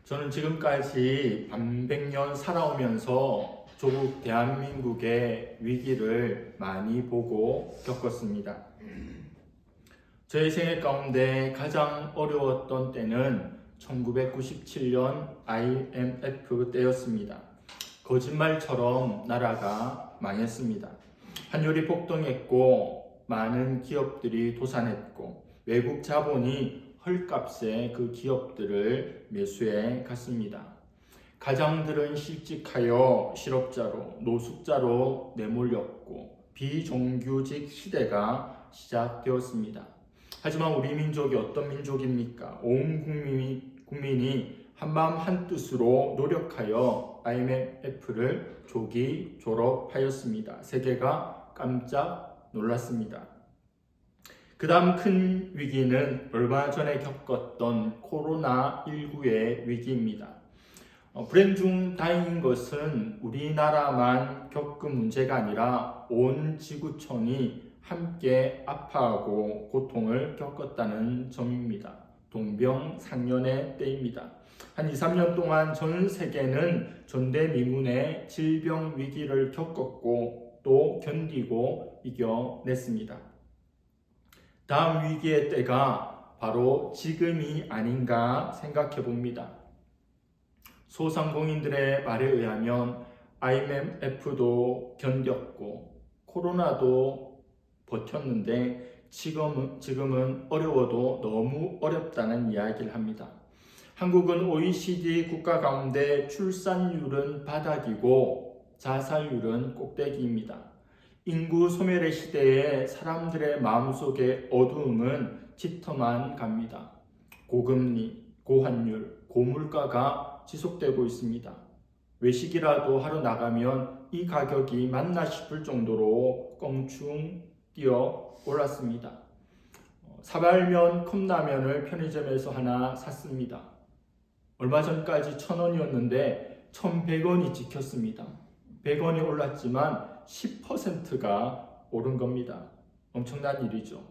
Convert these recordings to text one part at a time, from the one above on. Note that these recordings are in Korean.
저는 지금까지 반백년 살아오면서 조국 대한민국의 위기를 많이 보고 겪었습니다. 저의 생애 가운데 가장 어려웠던 때는 1997년 IMF 때였습니다. 거짓말처럼 나라가 망했습니다. 환율이 폭등했고 많은 기업들이 도산했고 외국 자본이 헐값에 그 기업들을 매수해 갔습니다. 가장들은 실직하여 실업자로 노숙자로 내몰렸고 비정규직 시대가 시작되었습니다. 하지만 우리 민족이 어떤 민족입니까? 온 국민이 한마음 한뜻으로 노력하여 IMF를 조기 졸업하였습니다. 세계가 깜짝 놀랐습니다. 그 다음 큰 위기는 얼마 전에 겪었던 코로나19의 위기입니다. 불행 중 다행인 것은 우리나라만 겪은 문제가 아니라 온 지구촌이 함께 아파하고 고통을 겪었다는 점입니다. 동병상련의 때입니다. 한 2, 3년 동안 전 세계는 전대미문의 질병 위기를 겪었고 또 견디고 이겨냈습니다. 다음 위기의 때가 바로 지금이 아닌가 생각해 봅니다. 소상공인들의 말에 의하면 IMF도 견뎠고 코로나도 버텼는데 지금은 어려워도 너무 어렵다는 이야기를 합니다. 한국은 OECD 국가 가운데 출산율은 바닥이고 자살률은 꼭대기입니다. 인구 소멸의 시대에 사람들의 마음속에 어두움은 짙어만 갑니다. 고금리, 고환율, 고물가가 지속되고 있습니다. 외식이라도 하러 나가면 이 가격이 맞나 싶을 정도로 껑충 뛰어 올랐습니다. 사발면 컵라면을 편의점에서 하나 샀습니다. 얼마 전까지 1,000원이었는데 1,100원이 찍혔습니다. 100원이 올랐지만 10%가 오른 겁니다. 엄청난 일이죠.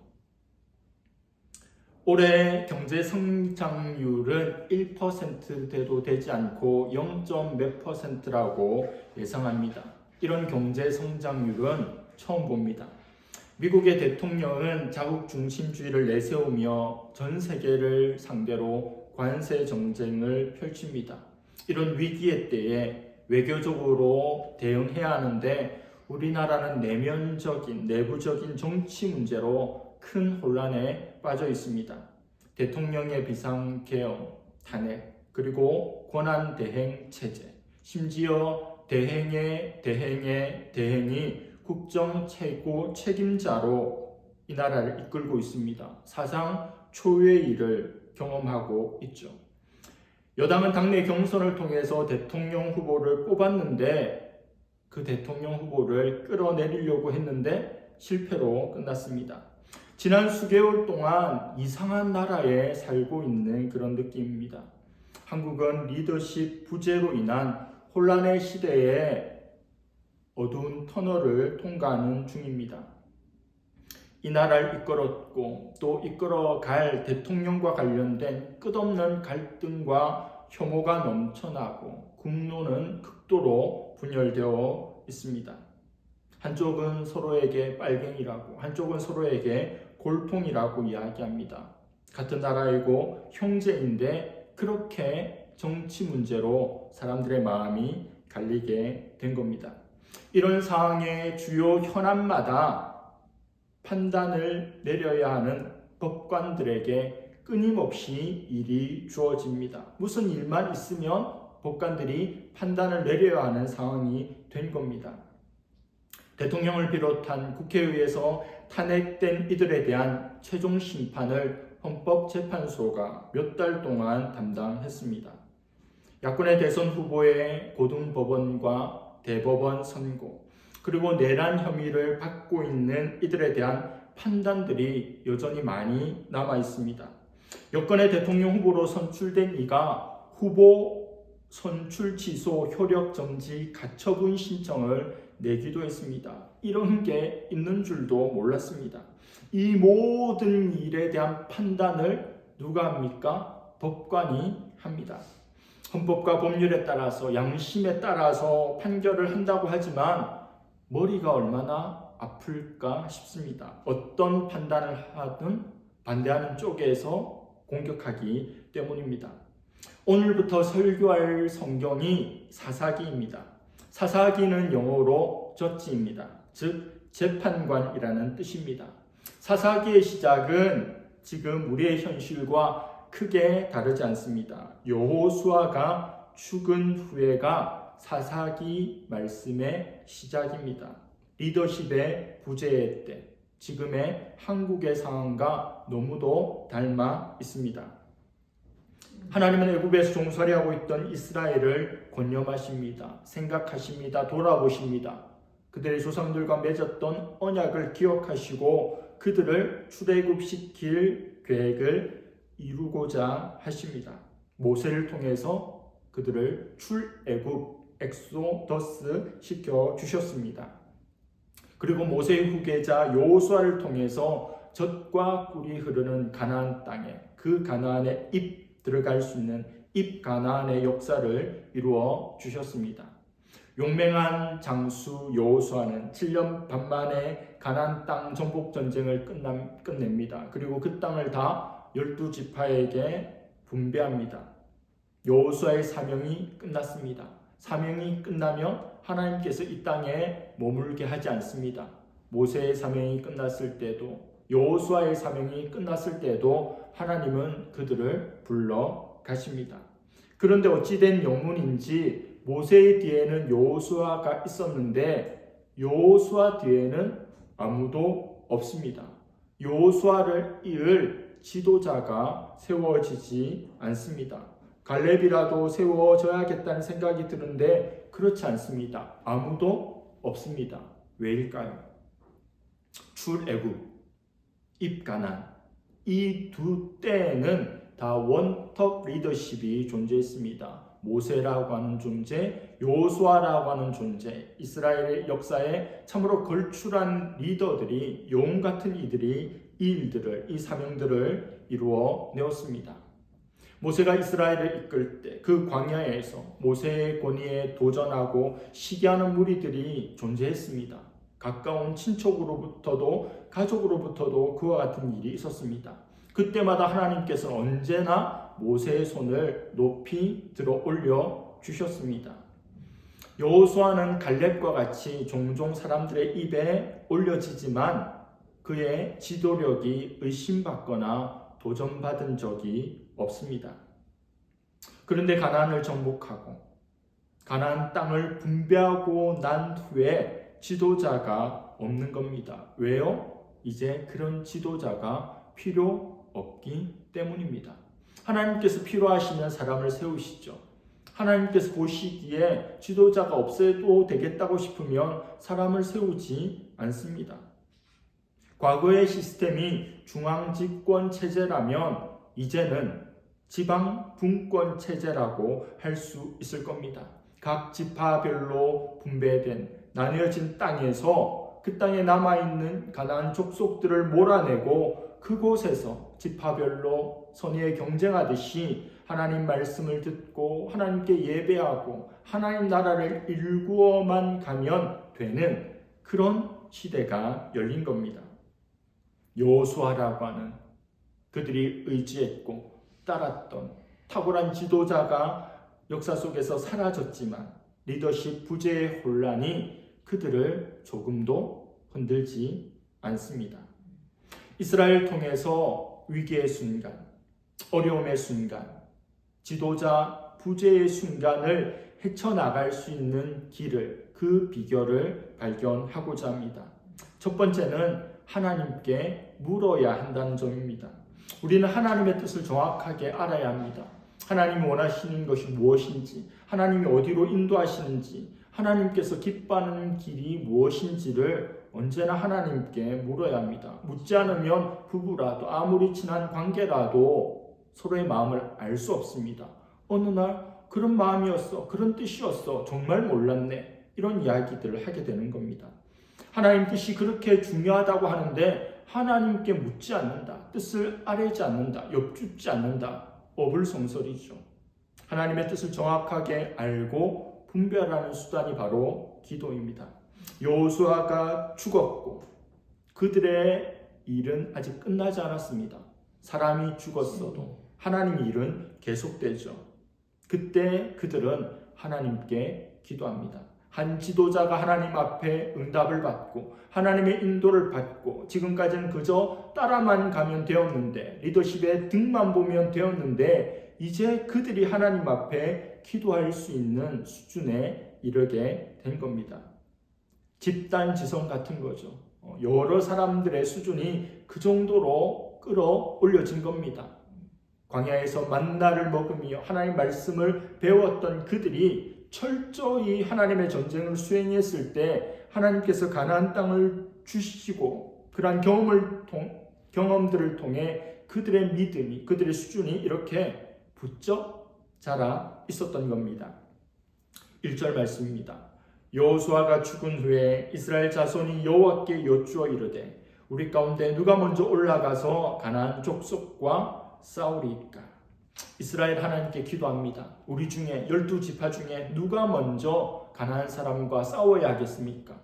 올해 경제 성장률은 1%대도 되지 않고 0.몇 %라고 예상합니다. 이런 경제 성장률은 처음 봅니다. 미국의 대통령은 자국 중심주의를 내세우며 전 세계를 상대로 관세 정쟁을 펼칩니다. 이런 위기의 때에 외교적으로 대응해야 하는데 우리나라는 내부적인 정치 문제로 큰 혼란에 빠져 있습니다. 대통령의 비상계엄, 탄핵, 그리고 권한대행 체제, 심지어 대행이 국정 최고 책임자로 이 나라를 이끌고 있습니다. 사상 초유의 일을 경험하고 있죠. 여당은 당내 경선을 통해서 대통령 후보를 뽑았는데 그 대통령 후보를 끌어내리려고 했는데 실패로 끝났습니다. 지난 수개월 동안 이상한 나라에 살고 있는 그런 느낌입니다. 한국은 리더십 부재로 인한 혼란의 시대에 어두운 터널을 통과하는 중입니다. 이 나라를 이끌었고 또 이끌어갈 대통령과 관련된 끝없는 갈등과 혐오가 넘쳐나고 국론은 극도로 분열되어 있습니다. 한쪽은 서로에게 빨갱이라고 한쪽은 서로에게 골통이라고 이야기합니다. 같은 나라이고 형제인데 그렇게 정치 문제로 사람들의 마음이 갈리게 된 겁니다. 이런 상황의 주요 현안마다 판단을 내려야 하는 법관들에게 끊임없이 일이 주어집니다. 무슨 일만 있으면 법관들이 판단을 내려야 하는 상황이 된 겁니다. 대통령을 비롯한 국회의회에서 탄핵된 이들에 대한 최종 심판을 헌법재판소가 몇 달 동안 담당했습니다. 야권의 대선 후보의 고등법원과 대법원 선고, 그리고 내란 혐의를 받고 있는 이들에 대한 판단들이 여전히 많이 남아 있습니다. 여권의 대통령 후보로 선출된 이가 후보 선출 취소 효력 정지 가처분 신청을 내기도 했습니다. 이런 게 있는 줄도 몰랐습니다. 이 모든 일에 대한 판단을 누가 합니까? 법관이 합니다. 헌법과 법률에 따라서 양심에 따라서 판결을 한다고 하지만 머리가 얼마나 아플까 싶습니다. 어떤 판단을 하든 반대하는 쪽에서 공격하기 때문입니다. 오늘부터 설교할 성경이 사사기입니다. 사사기는 영어로 저지입니다. 즉 재판관이라는 뜻입니다. 사사기의 시작은 지금 우리의 현실과 크게 다르지 않습니다. 여호수아가 죽은 후에가 사사기 말씀의 시작입니다. 리더십의 부재의 때, 지금의 한국의 상황과 너무도 닮아 있습니다. 하나님은 애굽에서 종살이하고 있던 이스라엘을 권념하십니다. 생각하십니다. 돌아보십니다. 그들의 조상들과 맺었던 언약을 기억하시고 그들을 출애굽시킬 계획을 이루고자 하십니다. 모세를 통해서 그들을 출애굽 엑소더스 시켜 주셨습니다. 그리고 모세의 후계자 여호수아를 통해서 젖과 꿀이 흐르는 가나안 땅에, 그 가나안에 들어갈 수 있는 가나안의 역사를 이루어 주셨습니다. 용맹한 장수 여호수아는 7년 반 만에 가나안 땅 정복 전쟁을 끝냅니다. 그리고 그 땅을 다 12지파에게 분배합니다. 여호수아의 사명이 끝났습니다. 사명이 끝나면 하나님께서 이 땅에 머물게 하지 않습니다. 모세의 사명이 끝났을 때도, 여호수아의 사명이 끝났을 때도 하나님은 그들을 불러 가십니다. 그런데 어찌된 영문인지 모세의 뒤에는 여호수아가 있었는데 여호수아 뒤에는 아무도 없습니다. 여호수아를 이을 지도자가 세워지지 않습니다. 갈렙이라도 세워져야겠다는 생각이 드는데 그렇지 않습니다. 아무도 없습니다. 왜일까요? 출애굽, 입가나안, 이 두 때에는 다 원톱 리더십이 존재했습니다. 모세라고 하는 존재, 여호수아라고 하는 존재, 이스라엘의 역사에 참으로 걸출한 리더들이, 용 같은 이들이 이 사명들을 이루어 내었습니다. 모세가 이스라엘을 이끌 때 그 광야에서 모세의 권위에 도전하고 시기하는 무리들이 존재했습니다. 가까운 친척으로부터도 가족으로부터도 그와 같은 일이 있었습니다. 그때마다 하나님께서는 언제나 모세의 손을 높이 들어 올려 주셨습니다. 여호수아는 갈렙과 같이 종종 사람들의 입에 올려지지만 그의 지도력이 의심받거나 도전받은 적이 없습니다. 그런데 가나안을 정복하고 가나안 땅을 분배하고 난 후에 지도자가 없는 겁니다. 왜요? 이제 그런 지도자가 필요 없기 때문입니다. 하나님께서 필요하시면 사람을 세우시죠. 하나님께서 보시기에 지도자가 없애도 되겠다고 싶으면 사람을 세우지 않습니다. 과거의 시스템이 중앙집권 체제라면 이제는 지방 분권 체제라고 할 수 있을 겁니다. 각 지파별로 분배된 나뉘어진 땅에서 그 땅에 남아있는 가나안 족속들을 몰아내고 그곳에서 지파별로 선의에 경쟁하듯이 하나님 말씀을 듣고 하나님께 예배하고 하나님 나라를 일구어만 가면 되는 그런 시대가 열린 겁니다. 여호수아라고 하는 그들이 의지했고 따랐던 탁월한 지도자가 역사 속에서 사라졌지만 리더십 부재의 혼란이 그들을 조금도 흔들지 않습니다. 이스라엘 통해서 위기의 순간, 어려움의 순간, 지도자 부재의 순간을 헤쳐나갈 수 있는 길을, 그 비결을 발견하고자 합니다. 첫 번째는 하나님께 물어야 한다는 점입니다. 우리는 하나님의 뜻을 정확하게 알아야 합니다. 하나님이 원하시는 것이 무엇인지, 하나님이 어디로 인도하시는지, 하나님께서 기뻐하는 길이 무엇인지를 언제나 하나님께 물어야 합니다. 묻지 않으면 부부라도 아무리 친한 관계라도 서로의 마음을 알 수 없습니다. 어느 날 그런 마음이었어, 그런 뜻이었어, 정말 몰랐네, 이런 이야기들을 하게 되는 겁니다. 하나님 뜻이 그렇게 중요하다고 하는데 하나님께 묻지 않는다, 뜻을 아뢰지 않는다, 엿듣지 않는다, 어불성설이죠. 하나님의 뜻을 정확하게 알고 분별하는 수단이 바로 기도입니다. 여호수아가 죽었고 그들의 일은 아직 끝나지 않았습니다. 사람이 죽었어도 하나님의 일은 계속되죠. 그때 그들은 하나님께 기도합니다. 한 지도자가 하나님 앞에 응답을 받고 하나님의 인도를 받고 지금까지는 그저 따라만 가면 되었는데 리더십의 등만 보면 되었는데 이제 그들이 하나님 앞에 기도할 수 있는 수준에 이르게 된 겁니다. 집단지성 같은 거죠. 여러 사람들의 수준이 그 정도로 끌어올려진 겁니다. 광야에서 만나를 먹으며 하나님 말씀을 배웠던 그들이 철저히 하나님의 전쟁을 수행했을 때 하나님께서 가나안 땅을 주시고 그러한 경험들을 통해 그들의 믿음이 그들의 수준이 이렇게 부쩍 자라 있었던 겁니다. 1절 말씀입니다. 여호수아가 죽은 후에 이스라엘 자손이 여호와께 여쭈어 이르되 우리 가운데 누가 먼저 올라가서 가나안 족속과 싸우리이까. 이스라엘 하나님께 기도합니다. 우리 중에 12지파 중에 누가 먼저 가나안 사람과 싸워야 하겠습니까?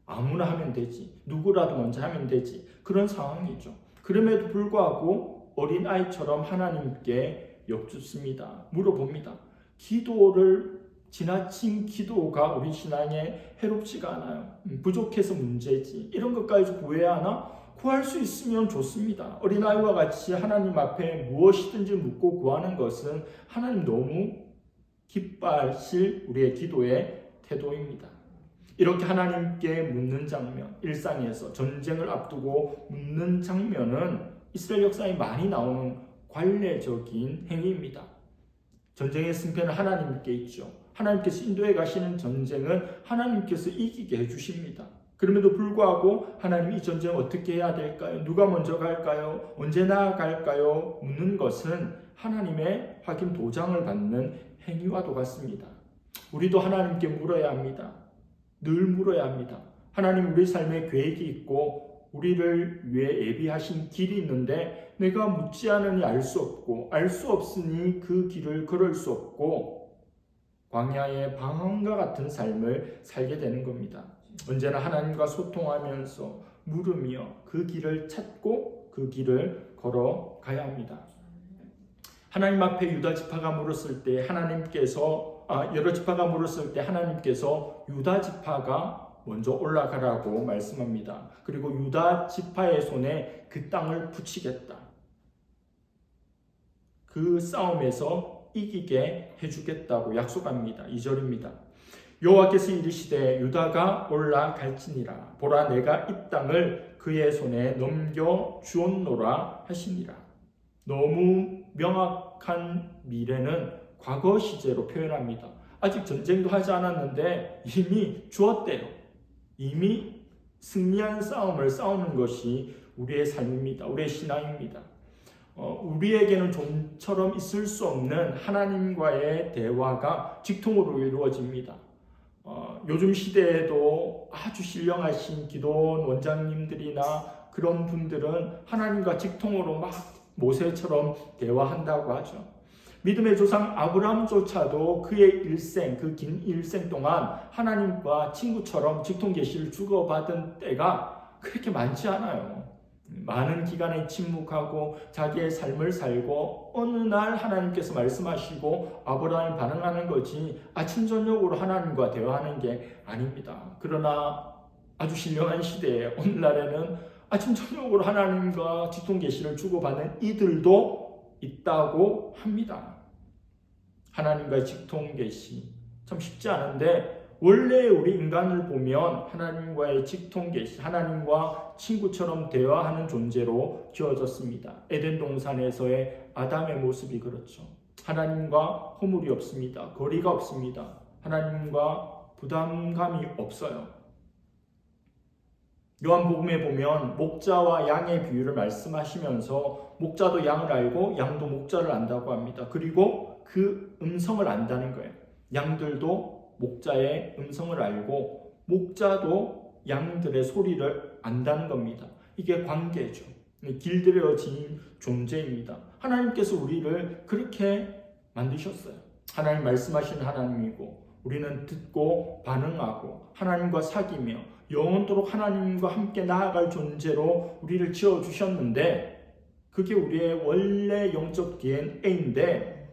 아무나 하면 되지. 누구라도 먼저 하면 되지. 그런 상황이죠. 그럼에도 불구하고 어린아이처럼 하나님께 여쭙습니다. 물어봅니다. 기도를 지나친 기도가 우리 신앙에 해롭지가 않아요. 부족해서 문제지. 이런 것까지 구해야 하나? 구할 수 있으면 좋습니다. 어린아이와 같이 하나님 앞에 무엇이든지 묻고 구하는 것은 하나님 너무 기뻐하실 우리의 기도의 태도입니다. 이렇게 하나님께 묻는 장면, 일상에서 전쟁을 앞두고 묻는 장면은 이스라엘 역사에 많이 나오는 관례적인 행위입니다. 전쟁의 승패는 하나님께 있죠. 하나님께서 인도해 가시는 전쟁은 하나님께서 이기게 해주십니다. 그럼에도 불구하고 하나님 이 전쟁 어떻게 해야 될까요? 누가 먼저 갈까요? 언제 나아갈까요? 묻는 것은 하나님의 확인 도장을 받는 행위와도 같습니다. 우리도 하나님께 물어야 합니다. 늘 물어야 합니다. 하나님 우리 삶에 계획이 있고 우리를 위해 예비하신 길이 있는데 내가 묻지 않으니 알 수 없고 알 수 없으니 그 길을 걸을 수 없고 광야의 방황과 같은 삶을 살게 되는 겁니다. 언제나 하나님과 소통하면서 물으며 그 길을 찾고 그 길을 걸어가야 합니다. 하나님 앞에 유다 지파가 물었을 때 여러 지파가 물었을 때 하나님께서 유다 지파가 먼저 올라가라고 말씀합니다. 그리고 유다 지파의 손에 그 땅을 붙이겠다. 그 싸움에서 이기게 해주겠다고 약속합니다. 2절입니다. 여호와께서 이르시되 유다가 올라갈지니라. 보라 내가 이 땅을 그의 손에 넘겨 주었노라 하시니라. 너무 명확한 미래는 과거 시제로 표현합니다. 아직 전쟁도 하지 않았는데 이미 주었대요. 이미 승리한 싸움을 싸우는 것이 우리의 삶입니다. 우리의 신앙입니다. 우리에게는 좀처럼 있을 수 없는 하나님과의 대화가 직통으로 이루어집니다. 요즘 시대에도 아주 신령하신 기도원 원장님들이나 그런 분들은 하나님과 직통으로 막 모세처럼 대화한다고 하죠. 믿음의 조상 아브라함조차도 그의 일생, 그 긴 일생 동안 하나님과 친구처럼 직통 계시를 주고받은 때가 그렇게 많지 않아요. 많은 기간에 침묵하고 자기의 삶을 살고 어느 날 하나님께서 말씀하시고 아브라함이 반응하는 거지 아침 저녁으로 하나님과 대화하는 게 아닙니다. 그러나 아주 신령한 시대에 오늘날에는 아침 저녁으로 하나님과 직통 계시를 주고받는 이들도 있다고 합니다. 하나님과의 직통 계시 참 쉽지 않은데 원래 우리 인간을 보면 하나님과의 직통 계시, 하나님과 친구처럼 대화하는 존재로 지어졌습니다. 에덴 동산에서의 아담의 모습이 그렇죠. 하나님과 허물이 없습니다. 거리가 없습니다. 하나님과 부담감이 없어요. 요한복음에 보면 목자와 양의 비유를 말씀하시면서 목자도 양을 알고 양도 목자를 안다고 합니다. 그리고 그 음성을 안다는 거예요. 양들도 목자의 음성을 알고 목자도 양들의 소리를 안다는 겁니다. 이게 관계죠. 길들여진 존재입니다. 하나님께서 우리를 그렇게 만드셨어요. 하나님 말씀하시는 하나님이고 우리는 듣고 반응하고 하나님과 사귀며 영원토록 하나님과 함께 나아갈 존재로 우리를 지어주셨는데 그게 우리의 원래 영적 DNA인데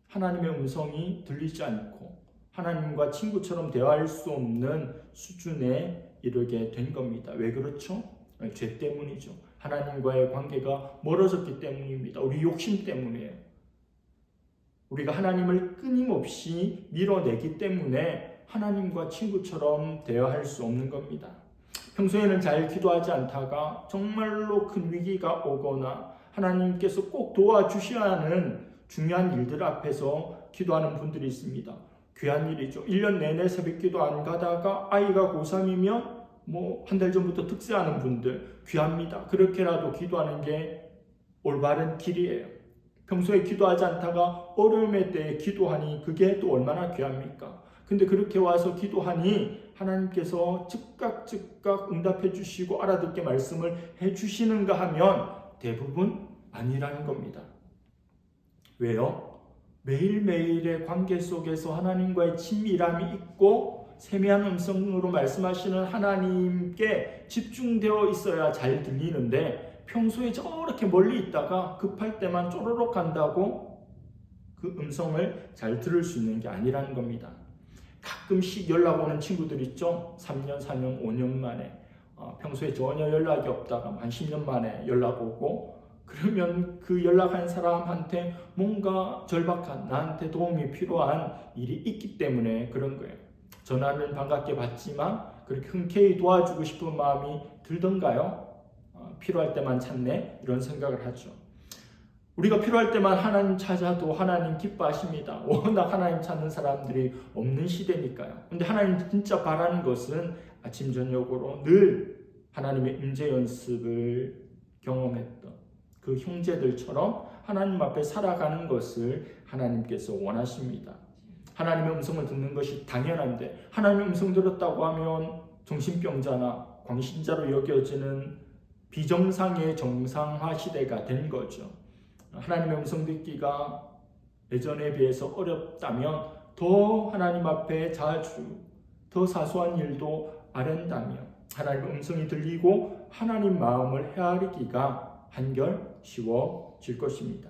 하나님의 음성이 들리지 않고 하나님과 친구처럼 대화할 수 없는 수준에 이르게 된 겁니다. 왜 그렇죠? 죄 때문이죠. 하나님과의 관계가 멀어졌기 때문입니다. 우리 욕심 때문이에요. 우리가 하나님을 끊임없이 밀어내기 때문에 하나님과 친구처럼 대화할 수 없는 겁니다. 평소에는 잘 기도하지 않다가 정말로 큰 위기가 오거나 하나님께서 꼭 도와주셔야 하는 중요한 일들 앞에서 기도하는 분들이 있습니다. 귀한 일이죠. 1년 내내 새벽기도 안 가다가 아이가 고3이면 한 달 전부터 특세하는 분들 귀합니다. 그렇게라도 기도하는 게 올바른 길이에요. 평소에 기도하지 않다가 어려움의 때에 기도하니 그게 또 얼마나 귀합니까? 근데 그렇게 와서 기도하니 하나님께서 즉각 응답해 주시고 알아듣게 말씀을 해 주시는가 하면 대부분 아니라는 겁니다. 왜요? 매일매일의 관계 속에서 하나님과의 친밀함이 있고 세미한 음성으로 말씀하시는 하나님께 집중되어 있어야 잘 들리는데 평소에 저렇게 멀리 있다가 급할 때만 쪼르륵 간다고 그 음성을 잘 들을 수 있는 게 아니라는 겁니다. 가끔씩 연락 오는 친구들 있죠? 3년, 4년, 5년 만에 평소에 전혀 연락이 없다가 한 10년 만에 연락 오고 그러면 그 연락한 사람한테 뭔가 절박한 나한테 도움이 필요한 일이 있기 때문에 그런 거예요. 전화는 반갑게 받지만 그렇게 흔쾌히 도와주고 싶은 마음이 들던가요? 필요할 때만 찾네? 이런 생각을 하죠. 우리가 필요할 때만 하나님 찾아도 하나님 기뻐하십니다. 워낙 하나님 찾는 사람들이 없는 시대니까요. 근데 하나님 진짜 바라는 것은 아침 저녁으로 늘 하나님의 임재 연습을 경험했던 그 형제들처럼 하나님 앞에 살아가는 것을 하나님께서 원하십니다. 하나님의 음성을 듣는 것이 당연한데 하나님의 음성 들었다고 하면 정신병자나 광신자로 여겨지는 비정상의 정상화 시대가 된 거죠. 하나님의 음성 듣기가 예전에 비해서 어렵다면 더 하나님 앞에 자주 더 사소한 일도 아랜다며 하나님의 음성이 들리고 하나님 마음을 헤아리기가 한결 쉬워질 것입니다.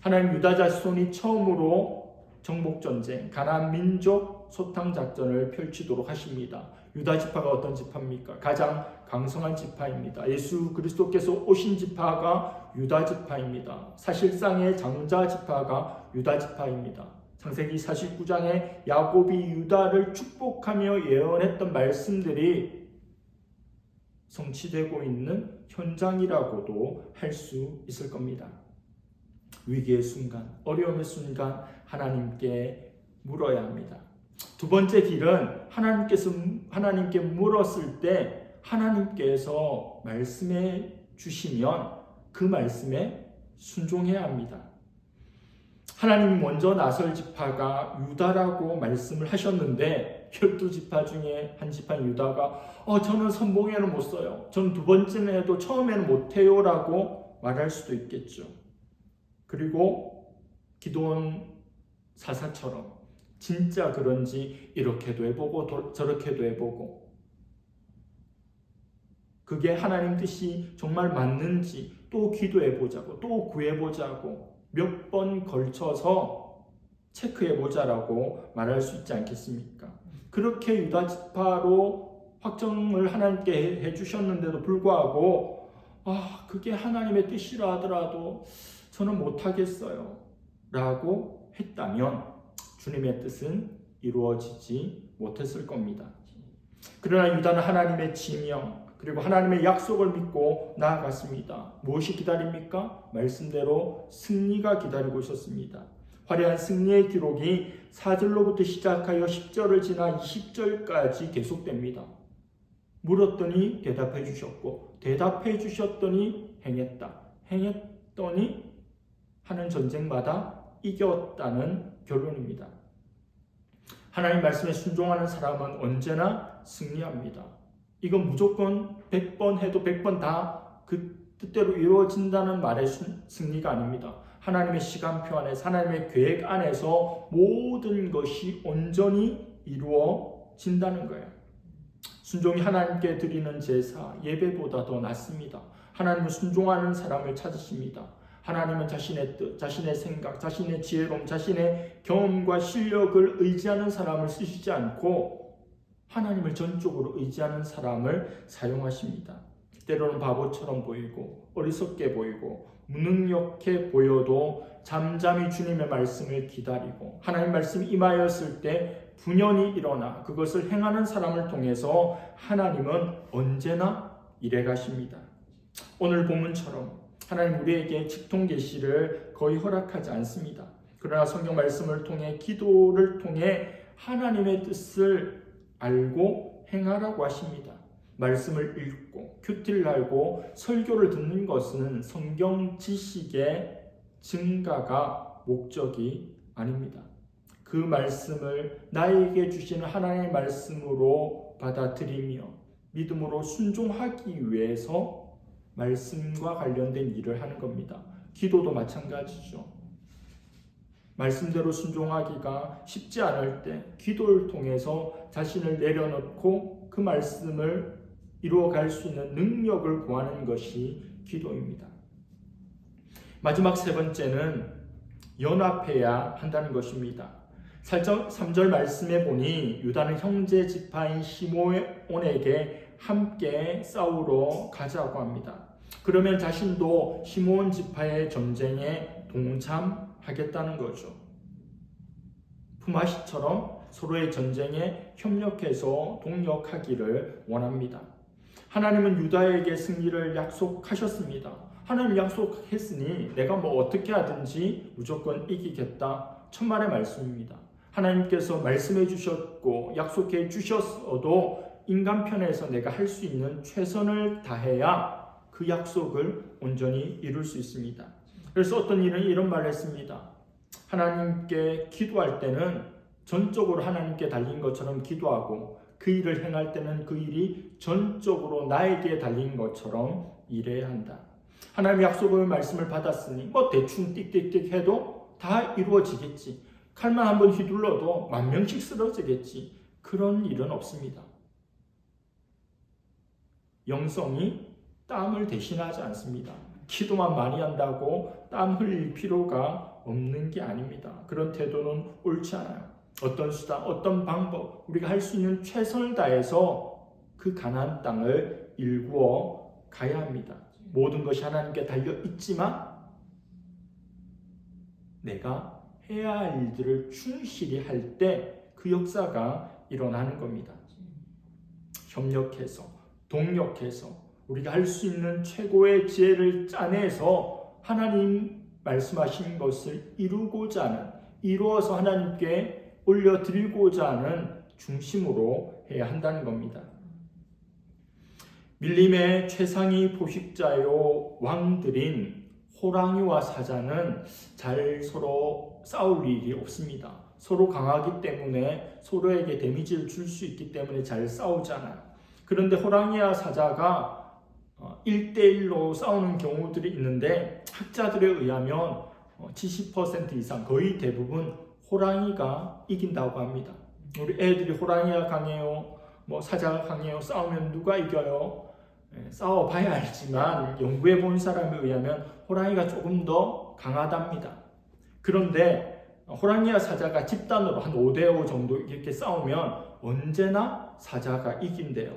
하나님 유다 자손이 처음으로 정복전쟁, 가나안 민족 소탕작전을 펼치도록 하십니다. 유다 지파가 어떤 지파입니까? 가장 강성한 지파입니다. 예수 그리스도께서 오신 지파가 유다 지파입니다. 사실상의 장자 지파가 유다 지파입니다. 창세기 49장에 야곱이 유다를 축복하며 예언했던 말씀들이 성취되고 있는 현장이라고도 할 수 있을 겁니다. 위기의 순간, 어려움의 순간 하나님께 물어야 합니다. 두 번째 길은 하나님께 물었을 때 하나님께서 말씀해 주시면 그 말씀에 순종해야 합니다. 하나님이 먼저 나설 지파가 유다라고 말씀을 하셨는데 12지파 중에 한 지파인 유다가 저는 선봉에는 못 써요. 저는 두 번째는 해도 처음에는 못해요 라고 말할 수도 있겠죠. 그리고 기드온 사사처럼 진짜 그런지 이렇게도 해보고 저렇게도 해보고 그게 하나님 뜻이 정말 맞는지 또 기도해보자고 또 구해보자고 몇 번 걸쳐서 체크해보자라고 말할 수 있지 않겠습니까? 그렇게 유다 지파로 확정을 하나님께 해주셨는데도 불구하고 그게 하나님의 뜻이라 하더라도 저는 못하겠어요 라고 했다면 주님의 뜻은 이루어지지 못했을 겁니다. 그러나 유다는 하나님의 지명 그리고 하나님의 약속을 믿고 나아갔습니다. 무엇이 기다립니까? 말씀대로 승리가 기다리고 있었습니다. 화려한 승리의 기록이 4절로부터 시작하여 10절을 지나 20절까지 계속됩니다. 물었더니 대답해 주셨고 대답해 주셨더니 행했더니 하는 전쟁마다 이겼다는 결론입니다. 하나님 말씀에 순종하는 사람은 언제나 승리합니다. 이건 무조건 100번 해도 100번 다 그 뜻대로 이루어진다는 말의 승리가 아닙니다. 하나님의 시간표 안에서 하나님의 계획 안에서 모든 것이 온전히 이루어진다는 거예요. 순종이 하나님께 드리는 제사, 예배보다 더 낫습니다. 하나님은 순종하는 사람을 찾으십니다. 하나님은 자신의 뜻, 자신의 생각, 자신의 지혜로움, 자신의 경험과 실력을 의지하는 사람을 쓰시지 않고 하나님을 전적으로 의지하는 사람을 사용하십니다. 때로는 바보처럼 보이고 어리석게 보이고 무능력해 보여도 잠잠히 주님의 말씀을 기다리고 하나님 말씀이 임하였을 때 분연히 일어나 그것을 행하는 사람을 통해서 하나님은 언제나 일해 가십니다. 오늘 본문처럼 하나님 우리에게 직통 계시를 거의 허락하지 않습니다. 그러나 성경 말씀을 통해 기도를 통해 하나님의 뜻을 알고 행하라고 하십니다. 말씀을 읽고 큐티를 알고 설교를 듣는 것은 성경 지식의 증가가 목적이 아닙니다. 그 말씀을 나에게 주시는 하나님의 말씀으로 받아들이며 믿음으로 순종하기 위해서 말씀과 관련된 일을 하는 겁니다. 기도도 마찬가지죠. 말씀대로 순종하기가 쉽지 않을 때 기도를 통해서 자신을 내려놓고 그 말씀을 이루어갈 수 있는 능력을 구하는 것이 기도입니다. 마지막 세 번째는 연합해야 한다는 것입니다. 3절 말씀에 보니 유다는 형제 지파인 시므온에게 함께 싸우러 가자고 합니다. 그러면 자신도 시므온 지파의 전쟁에 동참하겠다는 거죠. 품앗이처럼 서로의 전쟁에 협력해서 동력하기를 원합니다. 하나님은 유다에게 승리를 약속하셨습니다. 하나님 약속했으니 내가 어떻게 하든지 무조건 이기겠다. 천만의 말씀입니다. 하나님께서 말씀해 주셨고 약속해 주셨어도 인간 편에서 내가 할 수 있는 최선을 다해야 그 약속을 온전히 이룰 수 있습니다. 그래서 어떤 이는 이런 말을 했습니다. 하나님께 기도할 때는 전적으로 하나님께 달린 것처럼 기도하고 그 일을 행할 때는 그 일이 전적으로 나에게 달린 것처럼 일해야 한다. 하나님의 약속의 말씀을 받았으니 대충 띡띡띡 해도 다 이루어지겠지. 칼만 한번 휘둘러도 10,000명씩 쓰러지겠지. 그런 일은 없습니다. 영성이 땀을 대신하지 않습니다. 기도만 많이 한다고 땀 흘릴 필요가 없는 게 아닙니다. 그런 태도는 옳지 않아요. 어떤 수단, 어떤 방법, 우리가 할 수 있는 최선을 다해서 그 가나안 땅을 일구어 가야 합니다. 모든 것이 하나님께 달려 있지만 내가 해야 할 일들을 충실히 할 때 그 역사가 일어나는 겁니다. 협력해서, 동력해서 우리가 할 수 있는 최고의 지혜를 짜내서 하나님 말씀하신 것을 이루고자 하는, 이루어서 하나님께 올려드리고자 하는 중심으로 해야 한다는 겁니다. 밀림의 최상위 포식자요 왕들인 호랑이와 사자는 잘 서로 싸울 일이 없습니다. 서로 강하기 때문에 서로에게 데미지를 줄 수 있기 때문에 잘 싸우잖아요. 그런데 호랑이와 사자가 1대1로 싸우는 경우들이 있는데 학자들에 의하면 70% 이상 거의 대부분 호랑이가 이긴다고 합니다. 우리 애들이 호랑이가 강해요, 사자가 강해요, 싸우면 누가 이겨요? 싸워봐야 알지만 연구해 본 사람에 의하면 호랑이가 조금 더 강하답니다. 그런데 호랑이와 사자가 집단으로 한 5대5 정도 이렇게 싸우면 언제나 사자가 이긴대요.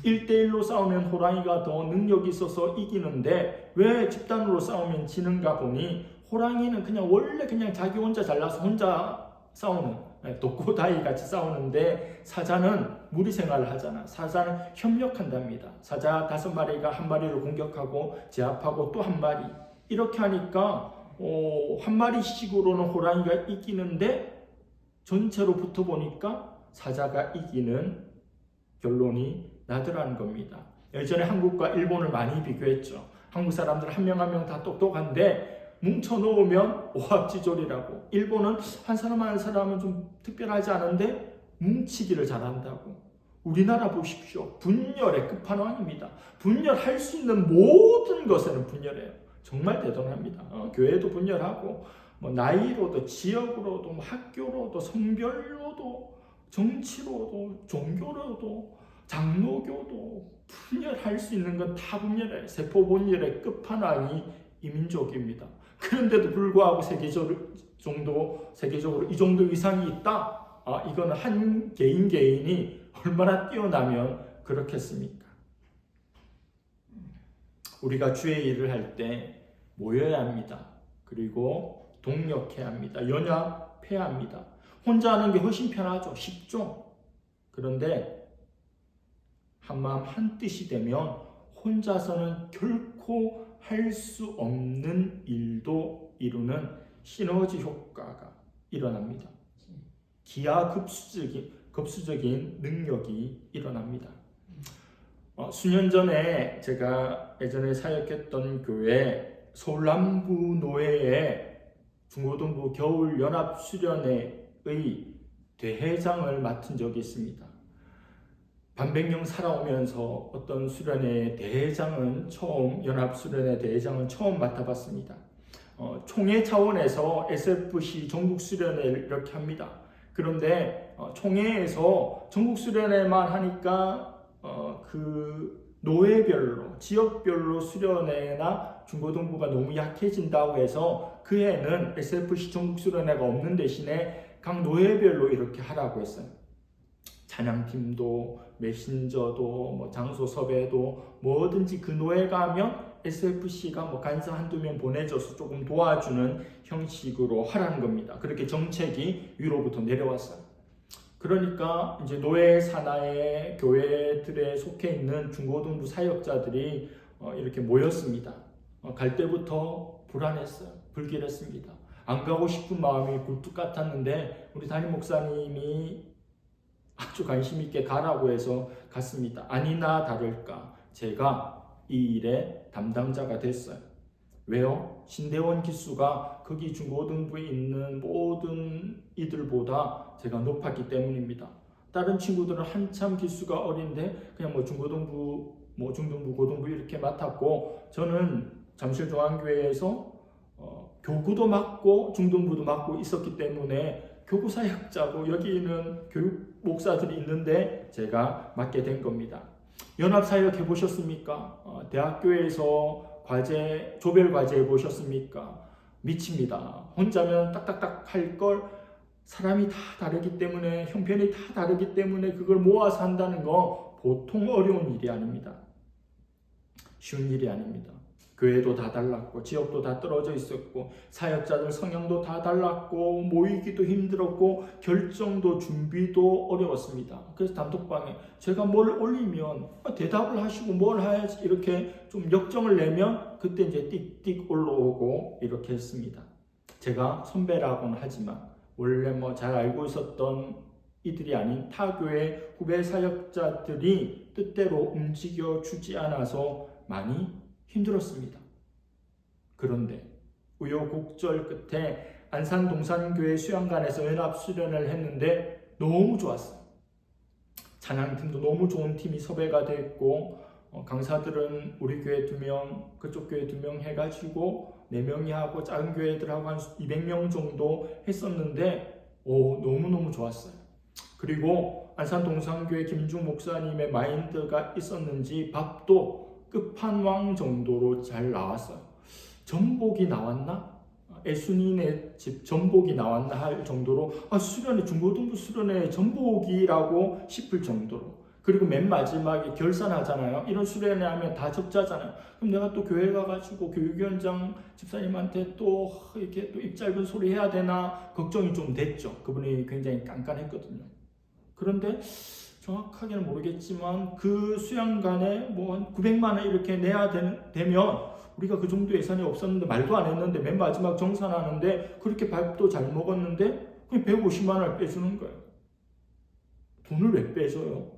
1대1로 싸우면 호랑이가 더 능력이 있어서 이기는데 왜 집단으로 싸우면 지는가 보니 호랑이는 원래 자기 혼자 잘나서 혼자 싸우는, 독고다이 같이 싸우는데 사자는 무리 생활을 하잖아. 사자는 협력한답니다. 사자 5마리가 한 마리를 공격하고 제압하고 또 한 마리, 이렇게 하니까 한 마리씩으로는 호랑이가 이기는데 전체로 붙어보니까 사자가 이기는 결론이 나더라는 겁니다. 예전에 한국과 일본을 많이 비교했죠. 한국 사람들 한 명 한 명 다 똑똑한데 뭉쳐놓으면 오합지졸이라고. 일본은 한 사람 한 사람은 좀 특별하지 않은데 뭉치기를 잘한다고. 우리나라 보십시오. 분열의 끝판왕입니다. 분열할 수 있는 모든 것에는 분열해요. 정말 대단합니다. 교회도 분열하고 뭐 나이로도 지역으로도 뭐 학교로도 성별로도 정치로도 종교로도 장로교도 분열할 수 있는 건 다 분열해요. 세포 분열의 끝판왕이 이 민족입니다. 그런데도 불구하고 세계적으로 이 정도 이상이 있다. 이거는 한 개인이 얼마나 뛰어나면 그렇겠습니까? 우리가 주의 일을 할 때 모여야 합니다. 그리고 동력해야 합니다. 연합해야 합니다. 혼자 하는 게 훨씬 편하죠. 쉽죠. 그런데 한마음 한뜻이 되면 혼자서는 결코 할 수 없는 일도 이루는 시너지 효과가 일어납니다. 기하급수적인 능력이 일어납니다. 수년 전에 제가 예전에 사역했던 교회 서울 남부 노회의 중고등부 겨울 연합 수련회의 대회장을 맡은 적이 있습니다. 반백년 살아오면서 어떤 수련회 대회장은 연합 수련회 대회장은 처음 맡아봤습니다. 총회 차원에서 SFC 전국 수련회를 이렇게 합니다. 그런데 총회에서 전국 수련회만 하니까 그 노회별로 지역별로 수련회나 중고등부가 너무 약해진다고 해서 그 해는 SFC 전국 수련회가 없는 대신에 각 노회별로 이렇게 하라고 했어요. 찬양팀도 메신저도 뭐 장소 섭외도 뭐든지 그 노회 가면 SFC가 뭐 간사 한두 명 보내줘서 조금 도와주는 형식으로 하라는 겁니다. 그렇게 정책이 위로부터 내려왔어요. 그러니까 이제 노회 산하의 교회들에 속해 있는 중고등부 사역자들이 이렇게 모였습니다. 갈 때부터 불안했어요. 불길했습니다. 안 가고 싶은 마음이 굴뚝 같았는데 우리 담임 목사님이 아주 관심 있게 가라고 해서 갔습니다. 아니나 다를까 제가 이 일의 담당자가 됐어요. 왜요? 신대원 기수가 거기 중고등부에 있는 모든 이들보다 제가 높았기 때문입니다. 다른 친구들은 한참 기수가 어린데 그냥 뭐 중고등부, 뭐 중등부, 고등부 이렇게 맡았고 저는 잠실중앙교회에서 교구도 맡고 중등부도 맡고 있었기 때문에 교구 사역자고 여기는 교육 목사들이 있는데 제가 맡게 된 겁니다. 연합사역 해보셨습니까? 대학교에서 과제, 조별과제 해보셨습니까? 미칩니다. 혼자면 딱딱딱 할 걸 사람이 다 다르기 때문에 형편이 다 다르기 때문에 그걸 모아서 한다는 거 보통 어려운 일이 아닙니다. 쉬운 일이 아닙니다. 교회도 다 달랐고 지역도 다 떨어져 있었고 사역자들 성향도 다 달랐고 모이기도 힘들었고 결정도 준비도 어려웠습니다. 그래서 단톡방에 제가 뭘 올리면 대답을 하시고 뭘 해야지 이렇게 좀 역정을 내면 그때 이제 띡띡 올라오고 이렇게 했습니다. 제가 선배라고는 하지만 원래 뭐 잘 알고 있었던 이들이 아닌 타교회 후배 사역자들이 뜻대로 움직여 주지 않아서 많이 힘들었습니다. 그런데 우여곡절 끝에 안산 동산교회 수양관에서 연합수련을 했는데 너무 좋았어요. 찬양팀도 너무 좋은 팀이 섭외가 됐고 강사들은 우리 교회 2명, 그쪽 교회 2명 해가지고 4명이 하고 작은 교회들하고 한 200명 정도 했었는데 너무너무 좋았어요. 그리고 안산 동산교회 김중 목사님의 마인드가 있었는지 밥도 끝판왕 정도로 잘 나왔어요. 전복이 나왔나? 애순이네 집 전복이 나왔나 할 정도로 수련회 중고등부 수련회 전복이라고 싶을 정도로. 그리고 맨 마지막에 결산하잖아요. 이런 수련회 하면 다 적자잖아요. 그럼 내가 또 교회 가가지고 교육위원장 집사님한테 또 이렇게 또 입 짧은 소리 해야 되나 걱정이 좀 됐죠. 그분이 굉장히 깐깐했거든요. 그런데 정확하게는 모르겠지만 그 수양관에 뭐 한 900만 원 이렇게 내야 되면 우리가 그 정도 예산이 없었는데 말도 안 했는데 맨 마지막 정산하는데 그렇게 밥도 잘 먹었는데 그냥 150만 원을 빼주는 거예요. 돈을 왜 빼줘요?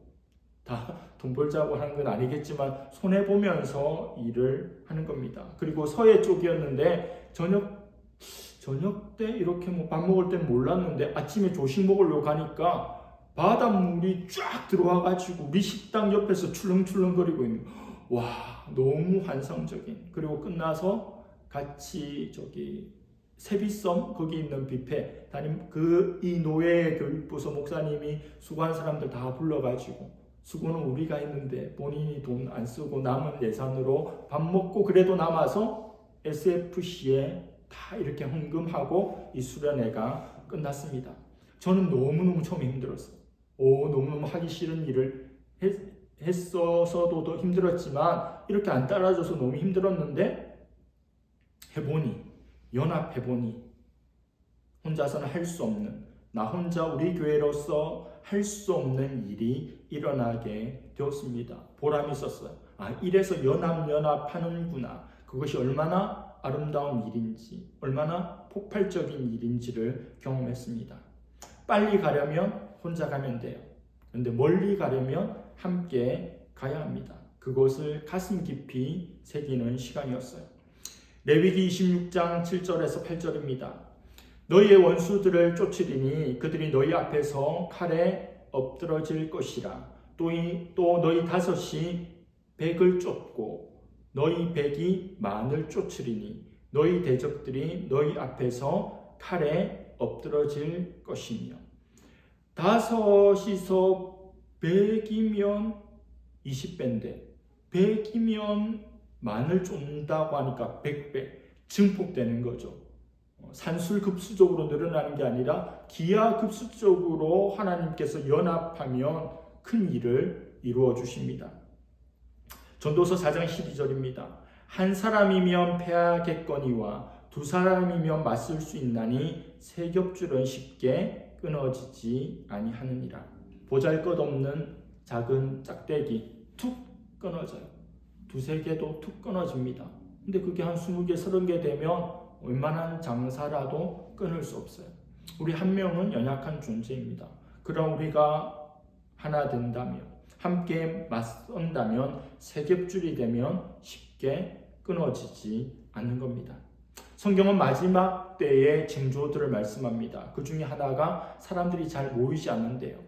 다 돈 벌자고 하는 건 아니겠지만 손해보면서 일을 하는 겁니다. 그리고 서해 쪽이었는데 저녁 때 이렇게 뭐 밥 먹을 때는 몰랐는데 아침에 조식 먹으려고 가니까 바닷물이 쫙 들어와가지고 미식당 옆에서 출렁출렁거리고 있는 와 너무 환상적인. 그리고 끝나서 같이 세비섬 거기 있는 뷔페 이 노예 교육부서 목사님이 수고한 사람들 다 불러가지고 수고는 우리가 했는데 본인이 돈 안 쓰고 남은 예산으로 밥 먹고 그래도 남아서 SFC에 다 이렇게 헌금하고 이 수련회가 끝났습니다. 저는 너무너무 처음에 힘들었어요. 너무너무 하기 싫은 일을 했어서도 더 힘들었지만 이렇게 안 따라줘서 너무 힘들었는데 연합해보니 혼자서는 할 수 없는, 나 혼자 우리 교회로서 할 수 없는 일이 일어나게 되었습니다. 보람이 있었어요. 이래서 연합하는구나. 그것이 얼마나 아름다운 일인지, 얼마나 폭발적인 일인지를 경험했습니다. 빨리 가려면 혼자 가면 돼요. 그런데 멀리 가려면 함께 가야 합니다. 그것을 가슴 깊이 새기는 시간이었어요. 레위기 26장 7절에서 8절입니다. 너희의 원수들을 쫓으리니 그들이 너희 앞에서 칼에 엎드러질 것이라. 또 너희 다섯이 백을 쫓고 너희 백이 만을 쫓으리니 너희 대적들이 너희 앞에서 칼에 엎드러질 것이며. 다섯이서 100이면 20배인데 100이면 만을 쫓는다고 하니까 100배 증폭되는 거죠. 산술급수적으로 늘어나는 게 아니라 기하급수적으로 하나님께서 연합하면 큰 일을 이루어 주십니다. 전도서 4장 12절입니다. 한 사람이면 패하겠거니와 두 사람이면 맞설 수 있나니 세 겹줄은 쉽게 끊어지지 아니하느니라. 보잘것없는 작은 짝대기 툭 끊어져요. 두세 개도 툭 끊어집니다. 근데 그게 한 20개, 30개 되면 웬만한 장사라도 끊을 수 없어요. 우리 한 명은 연약한 존재입니다. 그럼 우리가 하나 된다면, 함께 맞선다면 세 겹줄이 되면 쉽게 끊어지지 않는 겁니다. 성경은 마지막 때의 징조들을 말씀합니다. 그 중에 하나가 사람들이 잘 모이지 않는데요.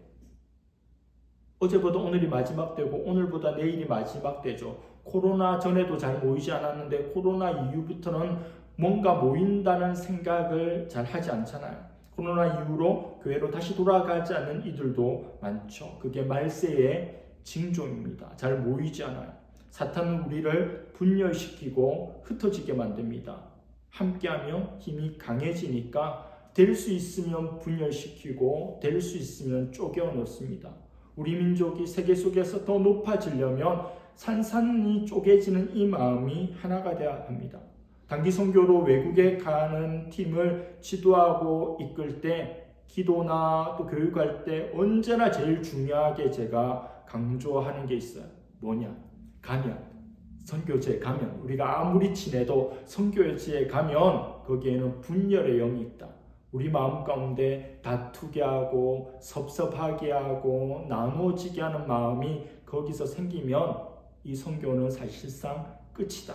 어제보다 오늘이 마지막 때고 오늘보다 내일이 마지막 때죠. 코로나 전에도 잘 모이지 않았는데 코로나 이후부터는 뭔가 모인다는 생각을 잘 하지 않잖아요. 코로나 이후로 교회로 다시 돌아가지 않는 이들도 많죠. 그게 말세의 징조입니다. 잘 모이지 않아요. 사탄은 우리를 분열시키고 흩어지게 만듭니다. 함께하면 힘이 강해지니까 될 수 있으면 분열시키고 될 수 있으면 쪼개어 놓습니다. 우리 민족이 세계 속에서 더 높아지려면 산산이 쪼개지는 이 마음이 하나가 되어야 합니다. 단기 선교로 외국에 가는 팀을 지도하고 이끌 때 기도나 또 교육할 때 언제나 제일 중요하게 제가 강조하는 게 있어요. 뭐냐? 가면, 선교지에 가면, 우리가 아무리 친해도 선교지에 가면 거기에는 분열의 영이 있다. 우리 마음 가운데 다투게 하고 섭섭하게 하고 나누어지게 하는 마음이 거기서 생기면 이 선교는 사실상 끝이다.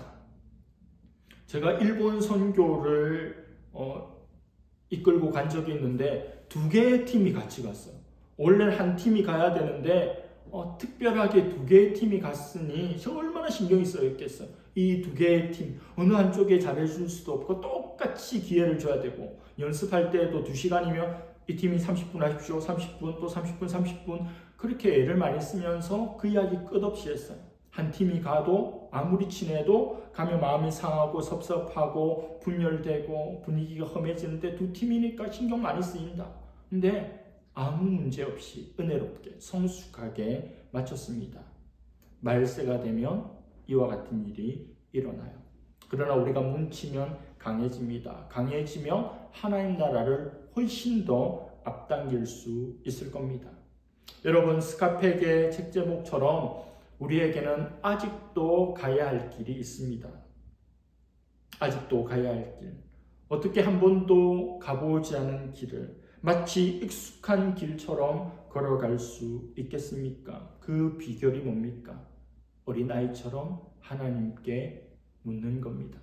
제가 일본 선교를 이끌고 간 적이 있는데 2개의 팀이 같이 갔어요. 원래는 한 팀이 가야 되는데 특별하게 2개의 팀이 갔으니 얼마나 신경이 쓰였겠어요. 이 2개의 팀 어느 한쪽에 잘해줄 수도 없고 똑같이 기회를 줘야 되고 연습할 때도 2시간이면 이 팀이 30분 하십시오. 30분 또 30분 30분 그렇게 애를 많이 쓰면서 그 이야기 끝없이 했어요. 한 팀이 가도 아무리 친해도 가면 마음이 상하고 섭섭하고 분열되고 분위기가 험해지는데 2팀이니까 신경 많이 쓰인다. 근데 아무 문제 없이 은혜롭게 성숙하게 마쳤습니다. 말세가 되면 이와 같은 일이 일어나요. 그러나 우리가 뭉치면 강해집니다. 강해지면 하나님 나라를 훨씬 더 앞당길 수 있을 겁니다. 여러분, 스카펙의 책 제목처럼 우리에게는 아직도 가야 할 길이 있습니다. 아직도 가야 할 길. 어떻게 한 번도 가보지 않은 길을 마치 익숙한 길처럼 걸어갈 수 있겠습니까? 그 비결이 뭡니까? 어린아이처럼 하나님께 묻는 겁니다.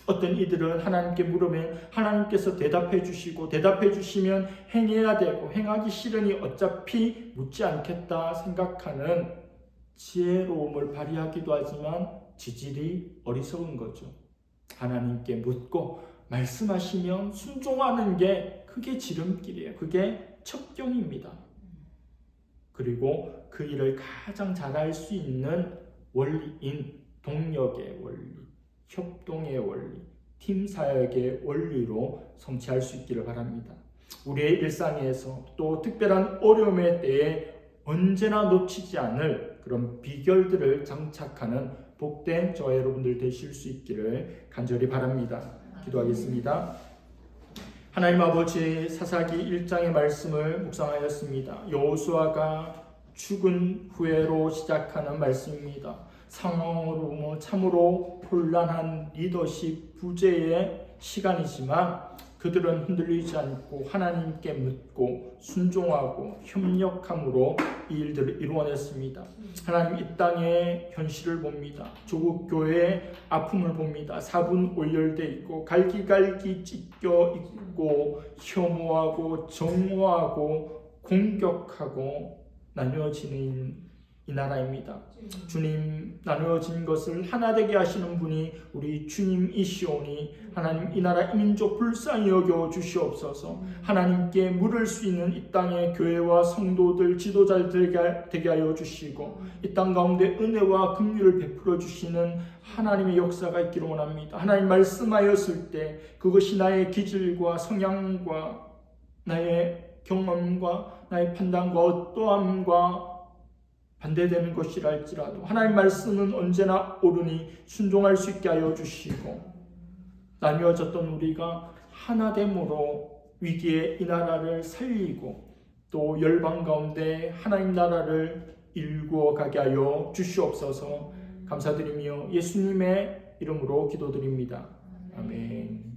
어떤 이들은 하나님께 물으면 하나님께서 대답해 주시고 대답해 주시면 행해야 되고 행하기 싫으니 어차피 묻지 않겠다 생각하는 지혜로움을 발휘하기도 하지만 지질이 어리석은 거죠. 하나님께 묻고 말씀하시면 순종하는 게 그게 지름길이에요. 그게 첩경입니다. 그리고 그 일을 가장 잘할 수 있는 원리인 동력의 원리, 협동의 원리, 팀 사역의 원리로 성취할 수 있기를 바랍니다. 우리의 일상에서 또 특별한 어려움의 때에 언제나 놓치지 않을 그런 비결들을 장착하는 복된 저와 여러분들 되실 수 있기를 간절히 바랍니다. 기도하겠습니다. 하나님 아버지, 사사기 1장의 말씀을 묵상하였습니다. 여호수아가 죽은 후에로 시작하는 말씀입니다. 상황으로 참으로 혼란한 리더십 부재의 시간이지만 그들은 흔들리지 않고 하나님께 묻고 순종하고 협력함으로 이 일들을 이루어냈습니다. 하나님, 이 땅의 현실을 봅니다. 조국 교회의 아픔을 봅니다. 사분 오열돼 있고 갈기갈기 찢겨 있고 혐오하고 정오하고 공격하고 나뉘어지는 이 나라입니다. 주님, 나누어진 것을 하나 되게 하시는 분이 우리 주님이시오니 하나님, 이 나라 이민족 불쌍히 여겨 주시옵소서. 하나님께 물을 수 있는 이 땅의 교회와 성도들, 지도자들 되게 하여 주시고 이 땅 가운데 은혜와 긍휼을 베풀어 주시는 하나님의 역사가 있기를 원합니다. 하나님, 말씀하였을 때 그것이 나의 기질과 성향과 나의 경험과 나의 판단과 어떠함과 반대되는 것이라 할지라도 하나님 말씀은 언제나 옳으니 순종할 수 있게 하여 주시고 나뉘어졌던 우리가 하나됨으로 위기의 이 나라를 살리고 또 열방 가운데 하나님 나라를 일구어 가게 하여 주시옵소서. 감사드리며 예수님의 이름으로 기도드립니다. 아멘.